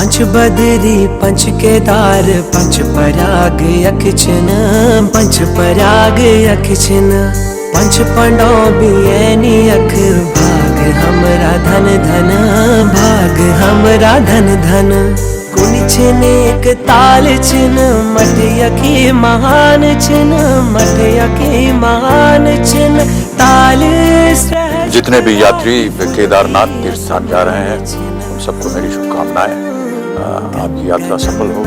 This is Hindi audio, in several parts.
पंच बदरी पंच केदार पंच पराग यक्षिन पंच पराग यक्षिन पंच पंडो बियनी अख भाग हमरा धन धन भाग हमरा धन धन कुन छिन एक ताल छिन मठिया की महान छिन मठिया की महान छिन ताल। जितने भी यात्री केदारनाथ तीर्थ स्थान जा रहे हैं उन सबको मेरी शुभकामनाएं। आपकी यात्रा सफल हो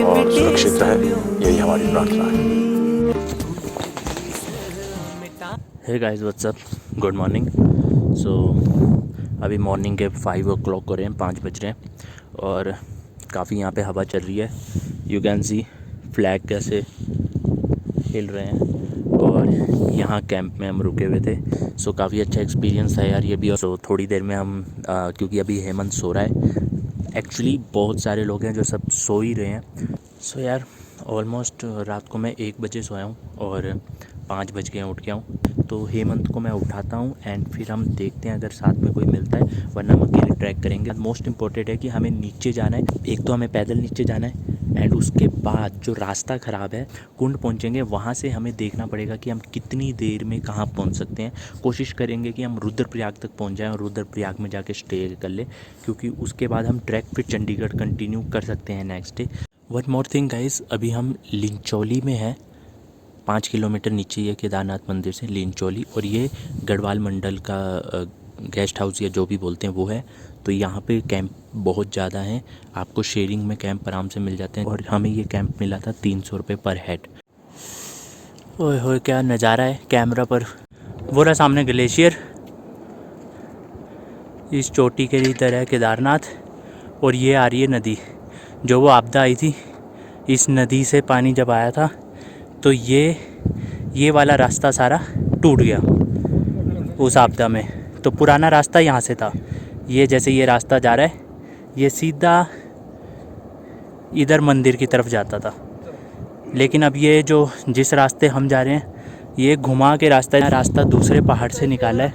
और सुरक्षित रहे, यही हमारी प्रार्थना है। Hey guys, what's up, good morning. So अभी मॉर्निंग के 5 o'clock हो रहे हैं, 5 बज रहे हैं और काफ़ी यहाँ पे हवा चल रही है। यू कैन सी फ्लैग कैसे हिल रहे हैं और यहाँ कैंप में हम रुके हुए थे। सो काफ़ी अच्छा एक्सपीरियंस था यार ये भी। सो थोड़ी देर में हम क्योंकि अभी हेमंत सो रहा है, एक्चुअली बहुत सारे लोग हैं जो सब सो ही रहे हैं। सो यार ऑलमोस्ट रात को मैं 1 बजे सोया हूँ और 5 बज गए उठ गया हूँ। तो हेमंत को मैं उठाता हूँ एंड फिर हम देखते हैं अगर साथ में कोई मिलता है, वरना हम अकेले ट्रैक करेंगे। मोस्ट इम्पोर्टेंट है कि हमें नीचे जाना है। एक तो हमें पैदल नीचे जाना है एंड उसके बाद जो रास्ता ख़राब है, कुंड पहुँचेंगे, वहाँ से हमें देखना पड़ेगा कि हम कितनी देर में कहाँ पहुँच सकते हैं। कोशिश करेंगे कि हम रुद्रप्रयाग तक पहुँच जाएँ और रुद्रप्रयाग में जाके स्टे कर ले, क्योंकि उसके बाद हम ट्रैक फिर चंडीगढ़ कंटिन्यू कर सकते हैं next day. One more thing guys, अभी हम लिंचौली में हैं, 5 किलोमीटर नीचे ये केदारनाथ मंदिर से लिंचौली, और ये गढ़वाल मंडल का गेस्ट हाउस या जो भी बोलते हैं वो है। तो यहाँ पे कैंप बहुत ज़्यादा हैं, आपको शेयरिंग में कैंप आराम से मिल जाते हैं और हमें ये कैंप मिला था 300 रुपये पर हेड। ओए होए क्या नज़ारा है कैमरा पर। वो रहा सामने ग्लेशियर, इस चोटी के इधर है केदारनाथ, और ये आ रही है नदी। जो वो आपदा आई थी, इस नदी से पानी जब आया था तो ये वाला रास्ता सारा टूट गया उस आपदा में। तो पुराना रास्ता यहाँ से था, ये जैसे ये रास्ता जा रहा है, ये सीधा इधर मंदिर की तरफ जाता था। लेकिन अब ये जो जिस रास्ते हम जा रहे हैं, ये घुमा के रास्ता दूसरे पहाड़ से निकाला है,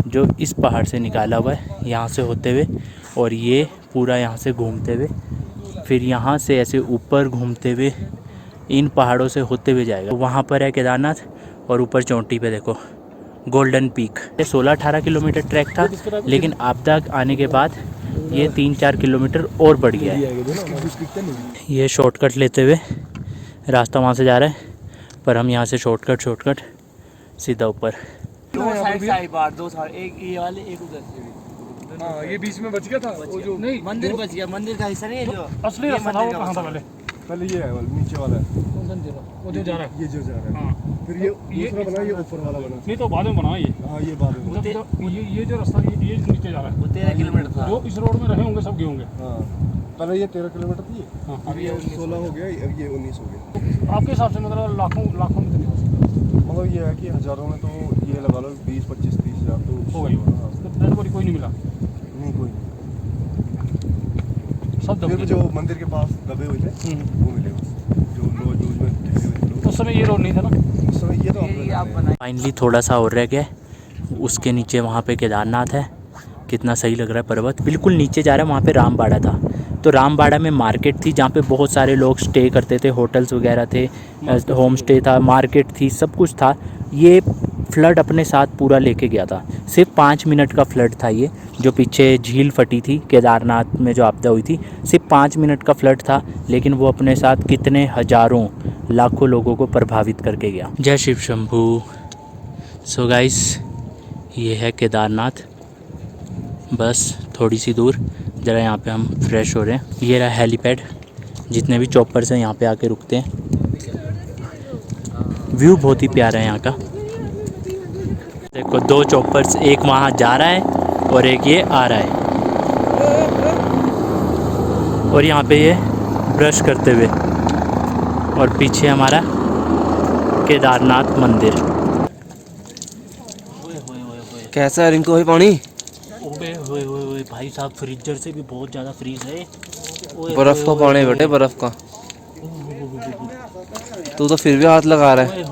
जो इस पहाड़ से निकाला हुआ है यहाँ से होते हुए, और ये पूरा यहाँ से घूमते हुए फिर यहाँ से ऐसे ऊपर घूमते हुए इन पहाड़ों से होते हुए जाएगा। वहाँ पर है केदारनाथ और ऊपर चोटी पे देखो गोल्डन पीक। 16-18 किलोमीटर ट्रैक था, लेकिन आपदा आने के बाद ये 3-4 किलोमीटर और बढ़ गया है। ये शॉर्टकट लेते हुए रास्ता वहाँ से जा रहा है, पर हम यहाँ से शॉर्टकट सीधा ऊपर। दो साइड, एक ये वाले, एक उधर से। हाँ, ये बीच में बच गया था वो जो नहीं, मंदिर बच गया, मंदिर का हिस्सा नहीं है जो असली रास्ता था। वो कहाँ था पहले ये है नीचे वाला है, वो जो जा रहा है, ये जो जा रहा है। हाँ। फिर ये दूसरा बना, ये ऊपर वाला बना। नहीं तो बाद में बना ये। हाँ, ये बाद में। ये जो रास्ता ये नीचे जा रहा है, वो 13 किलोमीटर था। जो इस रोड में रहे होंगे सब गए होंगे। हाँ, पहले ये 13 किलोमीटर थी। हाँ, अब ये 16 हो गया, अब ये 19 हो गया। आपके हिसाब से मतलब लाखों में तो मतलब ये है कि हज़ारों में तो ये लगा लो 20, 25, 30 हज़ार तो हो गई। कोई नहीं मिला, नहीं कोई सब फिर जो मंदिर के पास दबे हुए थे वो मिले बस, जो लॉज में ठहरे हुए थे। उस समय ये रोड नहीं था ना, उस समय ये तो फाइनली थोड़ा सा और रह गया, उसके नीचे वहाँ पे केदारनाथ है। कितना सही लग रहा है पर्वत, बिल्कुल नीचे जा रहा है। वहाँ पे रामबाड़ा था, तो रामबाड़ा में मार्केट थी जहाँ पे बहुत सारे लोग स्टे करते थे, होटल्स वगैरह थे, होम स्टे था, मार्केट थी, सब कुछ था। ये फ्लड अपने साथ पूरा लेके गया था। सिर्फ 5 मिनट का फ्लड था ये, जो पीछे झील फटी थी केदारनाथ में जो आपदा हुई थी, सिर्फ 5 मिनट का फ्लड था, लेकिन वो अपने साथ कितने हज़ारों लाखों लोगों को प्रभावित करके गया। जय शिव शंभू। सो गाइस, ये है केदारनाथ, बस थोड़ी सी दूर। ज़रा यहाँ पे हम फ्रेश हो रहे हैं। ये रहा हेलीपैड, जितने भी चॉपर्स हैं यहाँ पे आके रुकते हैं। व्यू बहुत ही प्यारा है यहाँ का। देखो 2 चॉपर्स, एक वहाँ जा रहा है और एक ये आ रहा है, और यहाँ पे ये ब्रश करते हुए, और पीछे हमारा केदारनाथ मंदिर। कैसा है रिंकू भाई पानी? ओए भाई साहब, फ्रीजर से भी बहुत ज़्यादा फ्रीज है। बर्फ का पानी बेटे, बर्फ का। तू तो फिर भी हाथ लगा रहा है,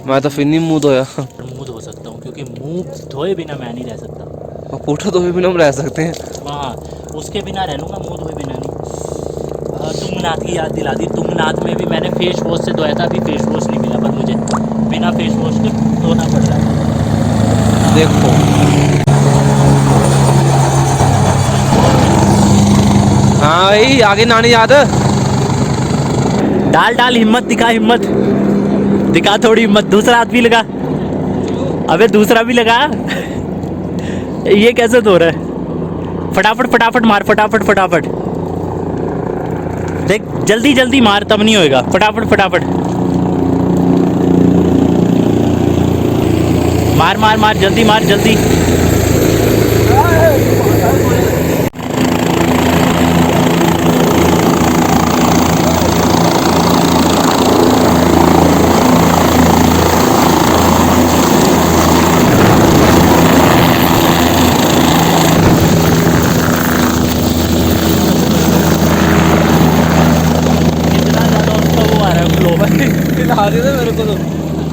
मैं तो फिर नहीं मुँह धोया। मुँह धो सकता हूँ, क्योंकि मुँह धोए बिना मैं नहीं रह सकता। पूठा धोए बिना हम रह सकते हैं। हाँ, उसके बिना रह लूँगा, मुँह धोए बिना नहीं। तुंगनाथ की याद दिला दी। तुंगनाथ में भी मैंने फेस वॉश से धोया था, अभी फेस वॉश नहीं मिला, पर मुझे बिना फेस वॉश के धोना पड़ रहा है। देखो हाँ भाई आगे नानी याद। डाल डाल हिम्मत दिखा, हिम्मत दिखा, थोड़ी हिम्मत। दूसरा हाथ भी लगा, अबे दूसरा भी लगा। ये कैसे धो रहा है? फटाफट फटाफट मार, फटाफट फटाफट। देख जल्दी जल्दी मार, तब नहीं होएगा। फटाफट फटाफट मार मार मार, जल्दी मार जल्दी।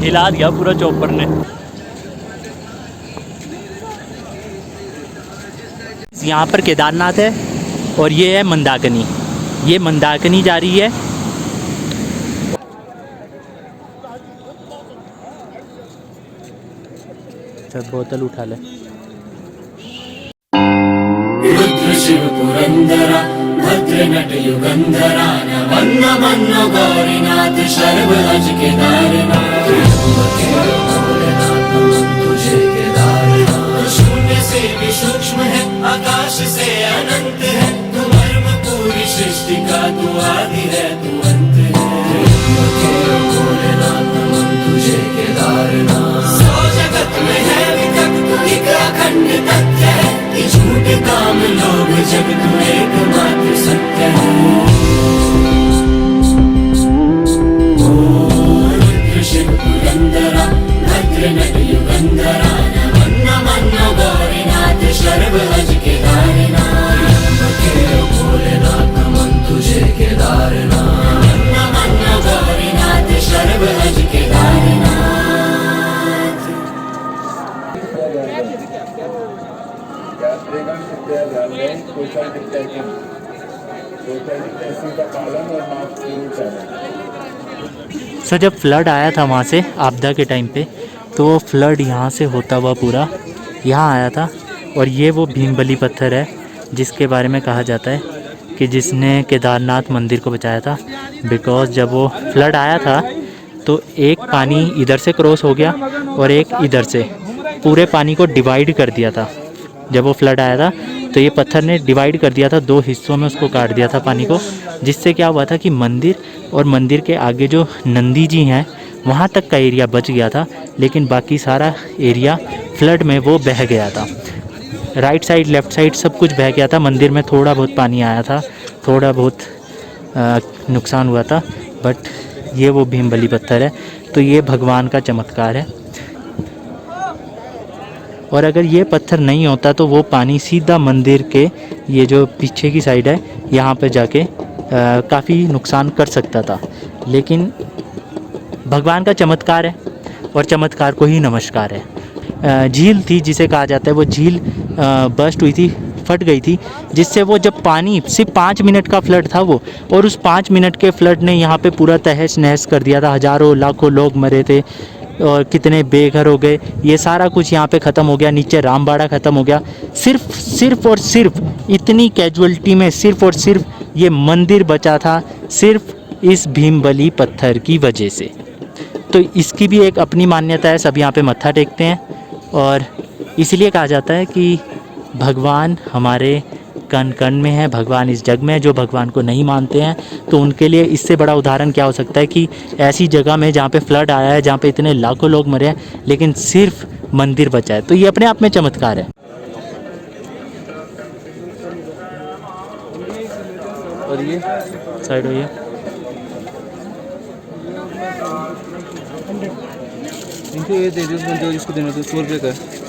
हिला दिया पूरा चॉपर ने। यहाँ पर केदारनाथ है और ये है मंदाकिनी। ये मंदाकिनी जा रही है। चल बोतल उठा ले। रुद्र शिव पुरंदरा भद्र नट युगंधरा नमन मनो गौरीनाथ शर्व अज केदारनाथ तुझे केदारनाथ। शून्य से भी सूक्ष्म है, आकाश से अनंत है, तू मर्म पूरी सृष्टि का, तू आदि है तू अंत है। भोलेनाथ तुझे केदारनाथ। सौ जगत में है विकट तू एक अखंड तथ्य है, झूठ काम लोग जग तू एकमात्र सत्य है। रुद्र शिव पुरंदरा भद्र नट युगंधरा नमन मनो गौरीनाथ शर्व अज केदारनाथ। भोलेनाथ नमन तुझे केदारनाथ। नमन गौरीनाथ शर्व अज केदारनाथ। सोशल डिस्टेंसिंग का पालन और मास्क जरूर पहनें। सो जब फ्लड आया था वहाँ से आपदा के टाइम पे, तो वो फ्लड यहाँ से होता हुआ पूरा यहाँ आया था। और ये वो भीमबली पत्थर है जिसके बारे में कहा जाता है कि जिसने केदारनाथ मंदिर को बचाया था। बिकॉज़ जब वो फ्लड आया था तो एक पानी इधर से क्रॉस हो गया और एक इधर से, पूरे पानी को डिवाइड कर दिया था। जब वो फ्लड आया था तो ये पत्थर ने डिवाइड कर दिया था, दो हिस्सों में उसको काट दिया था पानी को, जिससे क्या हुआ था कि मंदिर और मंदिर के आगे जो नंदी जी हैं वहाँ तक का एरिया बच गया था, लेकिन बाकी सारा एरिया फ्लड में वो बह गया था। राइट साइड लेफ़्ट साइड सब कुछ बह गया था। मंदिर में थोड़ा बहुत पानी आया था, थोड़ा बहुत नुकसान हुआ था, बट ये वो भीमबली पत्थर है। तो ये भगवान का चमत्कार है। और अगर ये पत्थर नहीं होता तो वो पानी सीधा मंदिर के ये जो पीछे की साइड है यहाँ पे जाके काफ़ी नुकसान कर सकता था। लेकिन भगवान का चमत्कार है और चमत्कार को ही नमस्कार है। झील थी जिसे कहा जाता है, वो झील बस्ट हुई थी, फट गई थी, जिससे वो जब पानी सिर्फ 5 मिनट का फ्लड था वो, और उस 5 मिनट के फ्लड ने यहाँ पे पूरा तहस नहस कर दिया था। हज़ारों लाखों लोग मरे थे और कितने बेघर हो गए। ये सारा कुछ यहाँ पे ख़त्म हो गया। नीचे रामबाड़ा ख़त्म हो गया। सिर्फ और सिर्फ इतनी कैजुअलिटी में सिर्फ और सिर्फ ये मंदिर बचा था, सिर्फ इस भीमबली पत्थर की वजह से। तो इसकी भी एक अपनी मान्यता है। सब यहाँ पे मत्था टेकते हैं और इसीलिए कहा जाता है कि भगवान हमारे कण कण में है, भगवान इस जग में है। जो भगवान को नहीं मानते हैं तो उनके लिए इससे बड़ा उदाहरण क्या हो सकता है कि ऐसी जगह में जहाँ पे फ्लड आया है, जहाँ पे इतने लाखों लोग मरे हैं, लेकिन सिर्फ मंदिर बचा है। तो ये अपने आप में चमत्कार है। और ये साइड हो, ये इनको ये दे दो, जो जिसको देना तो 100 रुपये का है।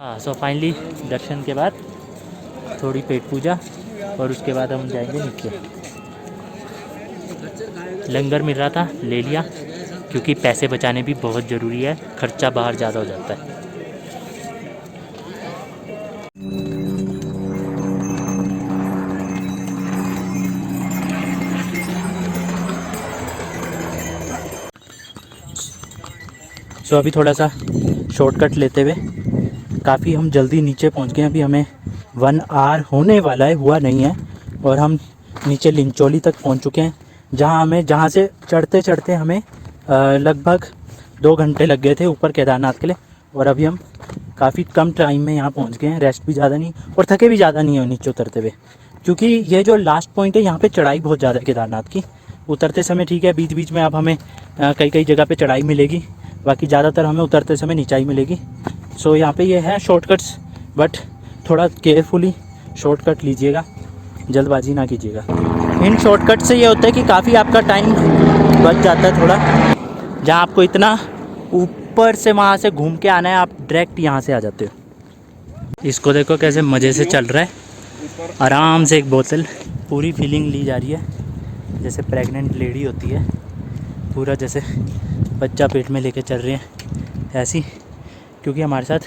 हाँ, सो फाइनली दर्शन के बाद थोड़ी पेट पूजा और उसके बाद हम जाएंगे नीचे। लंगर मिल रहा था, ले लिया, क्योंकि पैसे बचाने भी बहुत ज़रूरी है, खर्चा बाहर ज़्यादा हो जाता है। सो अभी थोड़ा सा शॉर्टकट लेते हुए काफ़ी हम जल्दी नीचे पहुंच गए। अभी हमें 1 आवर होने वाला है, हुआ नहीं है, और हम नीचे लिंचोली तक पहुंच चुके हैं, जहां से चढ़ते चढ़ते हमें लगभग 2 घंटे लग गए थे ऊपर केदारनाथ के लिए। और अभी हम काफ़ी कम टाइम में यहाँ पहुँच गए हैं, रेस्ट भी ज़्यादा नहीं और थके भी ज़्यादा नहीं है नीचे उतरते हुए, क्योंकि ये जो लास्ट पॉइंट है यहाँ पे चढ़ाई बहुत ज़्यादा है केदारनाथ की। उतरते समय ठीक है, बीच बीच में अब हमें कई जगह पे चढ़ाई मिलेगी, बाकी ज़्यादातर हमें उतरते समय नीचाई मिलेगी। सो यहाँ पे ये है शॉर्टकट्स, बट थोड़ा केयरफुली शॉर्टकट लीजिएगा, जल्दबाजी ना कीजिएगा। इन शॉर्टकट से ये होता है कि काफ़ी आपका टाइम बच जाता है थोड़ा। जहाँ आपको इतना ऊपर से वहाँ से घूम के आना है, आप डायरेक्ट यहाँ से आ जाते हो। इसको देखो कैसे मज़े से चल रहा है, आराम से एक बोतल, पूरी फीलिंग ली जा रही है जैसे प्रेग्नेंट लेडी होती है, पूरा जैसे बच्चा पेट में लेके चल रहे हैं ऐसी। क्योंकि हमारे साथ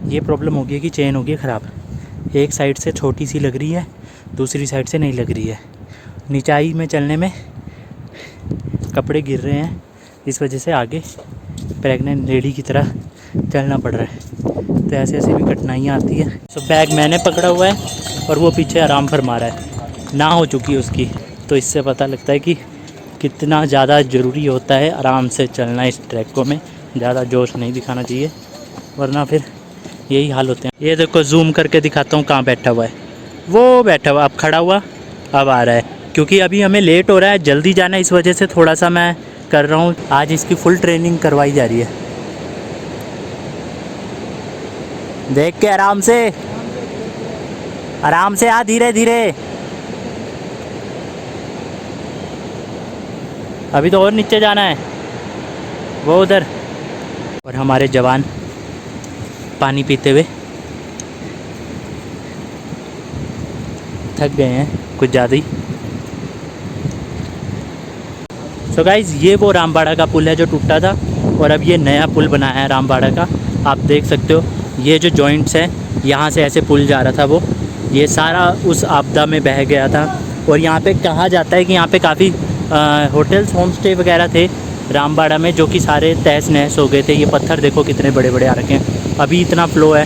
ये प्रॉब्लम हो गई है कि चेन हो गई है ख़राब, एक साइड से छोटी सी लग रही है, दूसरी साइड से नहीं लग रही है। नीचाई में चलने में कपड़े गिर रहे हैं, इस वजह से आगे प्रेग्नेंट लेडी की तरह चलना पड़ रहा है। तो ऐसे ऐसे भी कठिनाइयाँ आती है। सो बैग मैंने पकड़ा हुआ है और वो पीछे आराम फरमा रहा है, ना हो चुकी है उसकी। तो इससे पता लगता है कि कितना ज़्यादा ज़रूरी होता है आराम से चलना इस ट्रैकों में, ज़्यादा जोश नहीं दिखाना चाहिए, वरना फिर यही हाल होते हैं। ये देखो जूम करके दिखाता हूँ कहाँ बैठा हुआ है, वो बैठा हुआ, अब खड़ा हुआ, अब आ रहा है। क्योंकि अभी हमें लेट हो रहा है, जल्दी जाना है, इस वजह से थोड़ा सा मैं कर रहा हूँ। आज इसकी फुल ट्रेनिंग करवाई जा रही है। देख के आराम से आ, धीरे धीरे। अभी तो और नीचे जाना है, वो उधर। और हमारे जवान पानी पीते हुए थक गए हैं कुछ ज़्यादा ही। सो गाइज़, ये वो रामबाड़ा का पुल है जो टूटा था, और अब ये नया पुल बनाया है रामबाड़ा का। आप देख सकते हो ये जो जॉइंट्स है, यहाँ से ऐसे पुल जा रहा था, वो ये सारा उस आपदा में बह गया था। और यहाँ पे कहा जाता है कि यहाँ पे काफ़ी होटल्स, होम स्टे वगैरह थे रामबाड़ा में, जो कि सारे तहस नहस हो गए थे। ये पत्थर देखो कितने बड़े बड़े आ रखे हैं। अभी इतना फ्लो है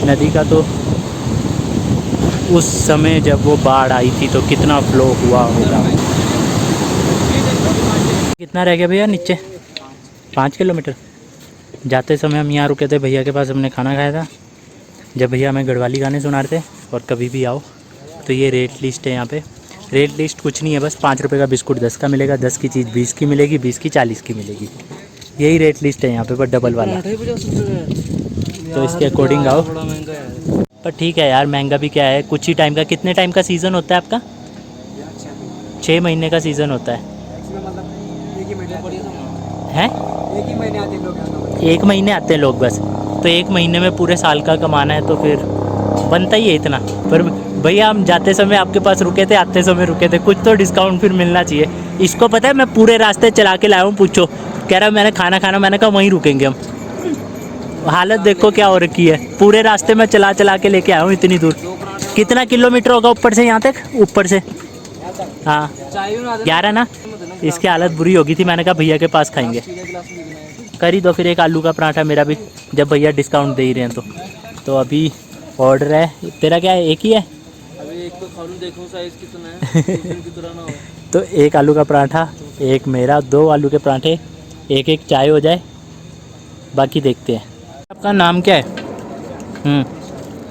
नदी का, तो उस समय जब वो बाढ़ आई थी तो कितना फ्लो हुआ होगा। कितना रह गया भैया नीचे? 5 किलोमीटर। जाते समय हम यहाँ रुके थे, भैया के पास हमने खाना खाया था, जब भैया हमें गढ़वाली गाने सुना रहे थे। और कभी भी आओ तो ये रेट लिस्ट है यहाँ पे। रेट लिस्ट कुछ नहीं है, बस 5 रुपये का बिस्कुट 10 का मिलेगा, 10 की चीज़ 20 की मिलेगी, 20 की 40 की मिलेगी। यही रेट लिस्ट है यहाँ पे, पर डबल वाला। तो इसके अकॉर्डिंग आओ। पर ठीक है यार, महंगा भी क्या है, कुछ ही टाइम का। कितने टाइम का सीज़न होता है आपका? 6 महीने का सीज़न होता है। हैं? 1 महीने आते हैं लोग बस। तो 1 महीने में पूरे साल का कमाना है, तो फिर बनता ही है इतना। पर भैया हम जाते समय आपके पास रुके थे, आते समय रुके थे, कुछ तो डिस्काउंट फिर मिलना चाहिए। इसको पता है मैं पूरे रास्ते चला के लाया हूँ, पूछो। कह रहा मैंने खाना, मैंने कहा वहीं रुकेंगे हम। हालत देखो क्या हो रखी है, पूरे रास्ते में चला के लेके आया हूँ इतनी दूर। कितना किलोमीटर होगा ऊपर से यहाँ तक? ऊपर से हाँ 11 ना। इसकी हालत बुरी होगी थी, मैंने कहा भैया के पास खाएंगे। कर ही दो फिर एक आलू का पराठा मेरा भी, जब भैया डिस्काउंट दे ही रहे हैं तो अभी ऑर्डर है। तेरा क्या है? एक ही है? अभी एक तो खाऊं, देखूं साइज कितना है, कितना ना हो। तो एक आलू का पराठा, एक मेरा, 2 आलू के पराठे, एक चाय हो जाए, बाकी देखते हैं। आपका नाम क्या है?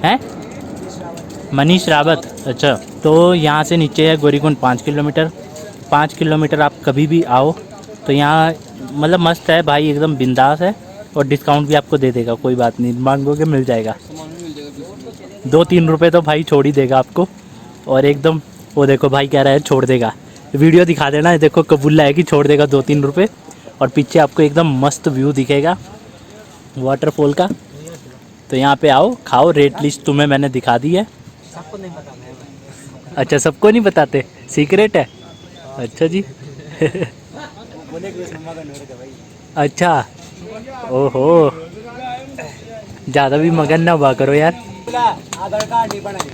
हैं? मनीष रावत। अच्छा, तो यहाँ से नीचे है गौरीकुंड 5 किलोमीटर। 5 किलोमीटर आप कभी भी आओ तो यहाँ मतलब मस्त है भाई, एकदम बिंदास है। और डिस्काउंट भी आपको दे देगा, कोई बात नहीं, मांगोगे मिल जाएगा। 2-3 रुपये तो भाई छोड़ ही देगा आपको। और एकदम वो देखो भाई कह रहा है छोड़ देगा, वीडियो दिखा देना। देखो कबूला है कि छोड़ देगा 2-3 रुपये। और पीछे आपको एकदम मस्त व्यू दिखेगा वाटरफॉल का। तो यहाँ पे आओ, खाओ। रेट लिस्ट तुम्हें मैंने दिखा दी है, सबको नहीं बताना है। अच्छा, सबको नहीं बताते, सीक्रेट है। अच्छा जी। बोले कि मम्मा का नूर का भाई। अच्छा, ओहो, ज़्यादा भी मगन ना हुआ करो यार। आधार कार्ड नहीं बनाए।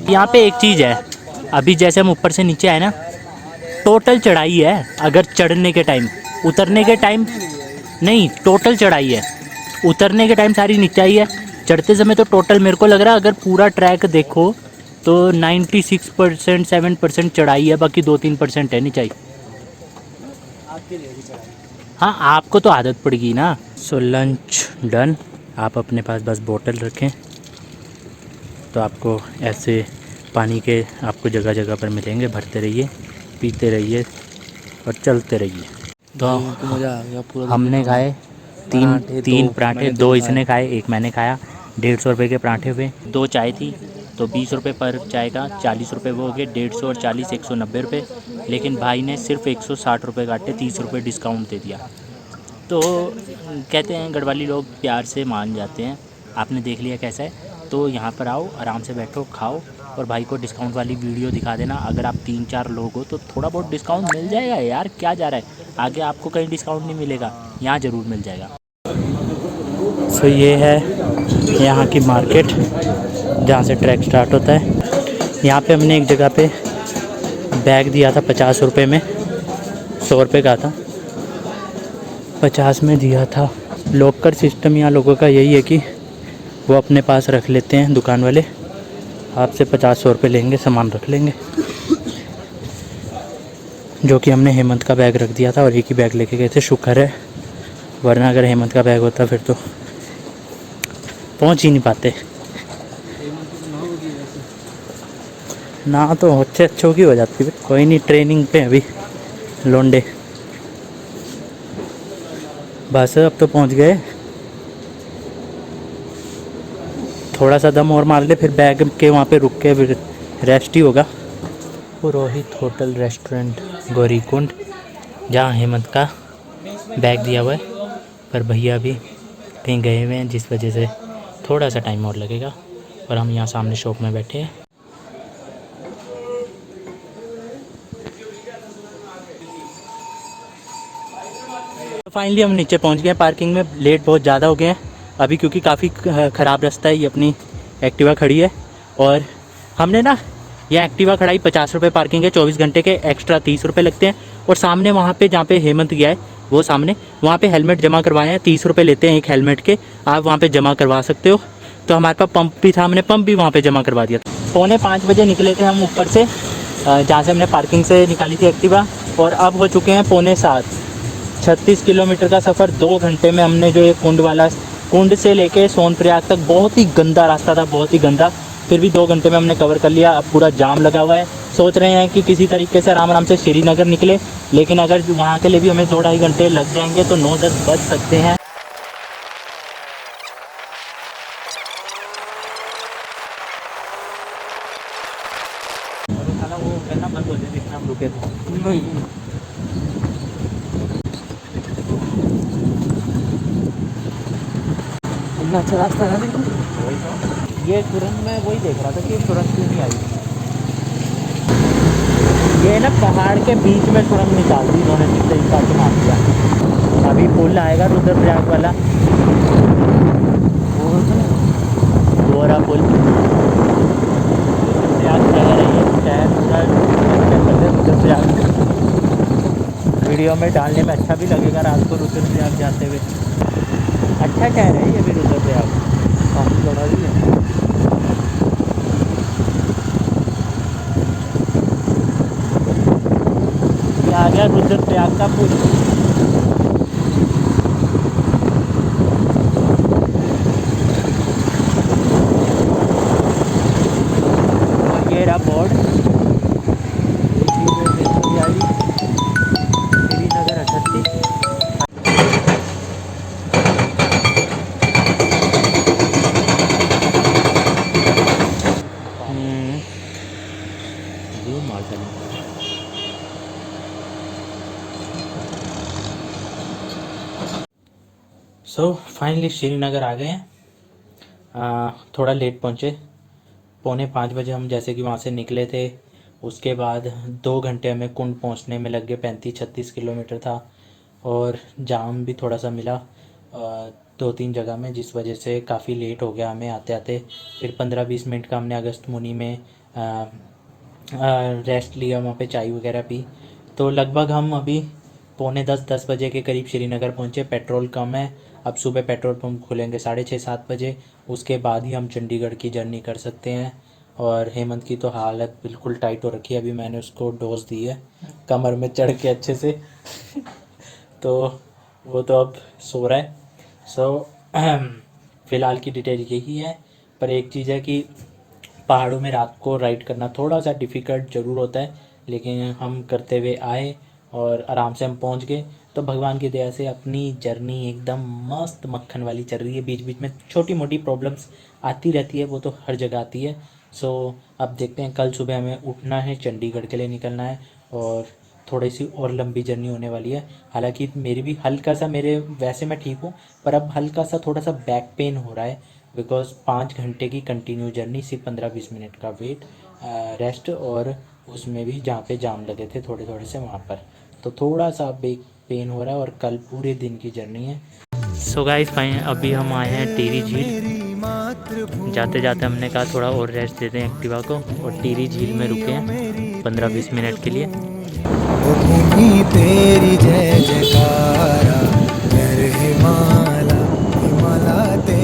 यहाँ पे एक चीज़ है, अभी जैसे हम ऊपर से नीचे आए ना, टोटल चढ़ाई है। अगर चढ़ने के टाइम, उतरने के टाइम नहीं, टोटल चढ़ाई है। उतरने के टाइम सारी नीचाई है, चढ़ते समय तो टोटल मेरे को लग रहा है अगर पूरा ट्रैक देखो तो 96% 7% चढ़ाई है, बाकी 2-3% है नीचाई। हाँ, आपको तो आदत पड़ेगी ना। So lunch done. आप अपने पास बस बोतल रखें तो आपको ऐसे पानी के आपको जगह जगह पर मिलेंगे, भरते रहिए, पीते रहिए और चलते रहिए। तो मजा आ गया पूरा। हमने खाए तीन पराठे, 2 इसने खाए, 1 मैंने खाया। 150 रुपये के पराठे हुए, 2 चाय थी, तो 20 रुपये पर चाय का, 40 रुपये वो हो गए, 150 और 40 190 रुपये। लेकिन भाई ने सिर्फ 160 रुपये काटे, 30 रुपये डिस्काउंट दे दिया। तो कहते हैं गढ़वाली लोग प्यार से मान जाते हैं। आपने देख लिया कैसा है, तो यहाँ पर आओ, आराम से बैठो, खाओ और भाई को डिस्काउंट वाली वीडियो दिखा देना। अगर आप 3-4 लोग हो तो थोड़ा बहुत डिस्काउंट मिल जाएगा यार, क्या जा रहा है, आगे आपको कहीं डिस्काउंट नहीं मिलेगा, यहाँ ज़रूर मिल जाएगा। सो ये है यहाँ की मार्केट जहाँ से ट्रैक स्टार्ट होता है। यहाँ पे हमने एक जगह पे बैग दिया था 50 रुपये में, 100 रुपये का था, 50 में दिया था। लॉकर सिस्टम यहाँ लोगों का यही है कि वो अपने पास रख लेते हैं, दुकान वाले आपसे 50-100 रुपये लेंगे, सामान रख लेंगे। जो कि हमने हेमंत का बैग रख दिया था और एक ही बैग लेके गए थे, शुक्र है, वरना अगर हेमंत का बैग होता फिर तो पहुंच ही नहीं पाते। ना तो अच्छों की हो जाती है, कोई नहीं, ट्रेनिंग पे अभी लोंडे, बस अब तो पहुंच गए। थोड़ा सा दम और मार ले, फिर बैग के वहाँ पे रुक के फिर रेस्ट ही होगा। पुरोहित होटल रेस्टोरेंट गौरीकुंड, जहाँ हेमंत का बैग दिया हुआ है, पर भैया भी कहीं गए हुए हैं जिस वजह से थोड़ा सा टाइम और लगेगा। और हम यहाँ सामने शॉप में बैठे हैं। फाइनली हम नीचे पहुँच गए। पार्किंग में लेट बहुत ज़्यादा हो गए हैं अभी, क्योंकि काफ़ी ख़राब रास्ता है। ये अपनी एक्टिवा खड़ी है और हमने ना ये एक्टिवा खड़ाई 50 रुपये पार्किंग है, 24 घंटे के एक्स्ट्रा 30 रुपये लगते हैं। और सामने वहाँ पे जहाँ पे हेमंत गया है, वो सामने वहाँ पे हेलमेट जमा करवाए हैं, 30 रुपये लेते हैं एक हेलमेट के, आप वहाँ पे जमा करवा सकते हो। तो हमारे पास पंप भी था, हमने पंप भी वहाँ पे जमा करवा दिया था। 4:45 बजे निकले थे हम ऊपर से, जहाँ से हमने पार्किंग से निकाली थी एक्टिवा, और अब हो चुके हैं 6:45। 36 किलोमीटर का सफ़र 2 घंटे में हमने जो ये कुंड से लेके सोनप्रयाग तक बहुत ही गंदा रास्ता था, बहुत ही गंदा, फिर भी 2 घंटे में हमने कवर कर लिया। अब पूरा जाम लगा हुआ है। सोच रहे हैं कि किसी तरीके से आराम से श्रीनगर निकले, लेकिन अगर वहाँ के लिए भी हमें 2-2.5 घंटे लग जाएंगे तो 9-10 बज सकते हैं। वो कहना मत बोले, देखना हम रुके थे। अच्छा रास्ता है देखो। ये तुरंत मैं वही देख रहा था कि तुरंत क्यों नहीं आई। ये ना पहाड़ के बीच में तुरंत निकाल दी इन्होंने, तरीका से मार दिया। अभी पुल आएगा रुद्रप्रयाग वाला, गोरा पुल, रुद्रप्रयाग शहर है ये, शहर पूरा रुद्रप्रयाग। वीडियो में डालने में अच्छा भी लगेगा रात को रुद्रप्रयाग जाते हुए। अच्छा शहर है ये भी रुद्रप्रयाग, काफ़ी बड़ा भी है। ये आ गया रुद्रप्रयाग का पुल। और ये रहा board, Srinagar 38। So finally Srinagar आ गए हैं। थोड़ा लेट पहुँचे, 4:45 बजे हम जैसे कि वहाँ से निकले थे। उसके बाद 2 घंटे हमें कुंड पहुँचने में लग गए, 35-36 किलोमीटर था। और जाम भी थोड़ा सा मिला 2-3 जगह में, जिस वजह से काफ़ी लेट हो गया हमें आते आते। फिर 15-20 मिनट का हमने अगस्त मुनि में रेस्ट लिया, वहाँ पे चाय वगैरह पी। तो लगभग हम अभी 9:45-10 बजे के करीब श्रीनगर पहुँचे। पेट्रोल कम है, अब सुबह पेट्रोल पंप खुलेंगे 6:30-7 बजे, उसके बाद ही हम चंडीगढ़ की जर्नी कर सकते हैं। और हेमंत की तो हालत बिल्कुल टाइट हो रखी है, अभी मैंने उसको डोज दी है कमर में चढ़ के अच्छे से तो वो तो अब सो रहा है। फ़िलहाल की डिटेल यही है। पर एक चीज़ है कि पहाड़ों में रात को राइड करना थोड़ा सा डिफ़िकल्ट ज़रूर होता है, लेकिन हम करते हुए आए और आराम से हम पहुंच गए। तो भगवान की दया से अपनी जर्नी एकदम मस्त मक्खन वाली चल रही है। बीच बीच में छोटी मोटी प्रॉब्लम्स आती रहती है, वो तो हर जगह आती है। अब देखते हैं, कल सुबह हमें उठना है, चंडीगढ़ के लिए निकलना है और थोड़ी सी और लंबी जर्नी होने वाली है। हालांकि मेरी भी हल्का सा, वैसे मैं ठीक हूँ, पर अब हल्का सा थोड़ा सा बैक पेन हो रहा है, बिकॉज 5 घंटे की कंटिन्यू जर्नी, सिर्फ 15-20 मिनट का वेट रेस्ट, और उसमें भी जहाँ पे जाम लगे थे थोड़े थोड़े से वहाँ पर, तो थोड़ा सा बैक पेन हो रहा है। और कल पूरे दिन की जर्नी है। सो गाइस फाइन, अभी हम आए हैं टिहरी झील। जाते जाते हमने कहा थोड़ा और रेस्ट देते हैं एक्टिवा को, और टिहरी झील में रुके हैं 15-20 मिनट के लिए। वो भूमि तेरी जय जयकारा, हिमालय हिमालय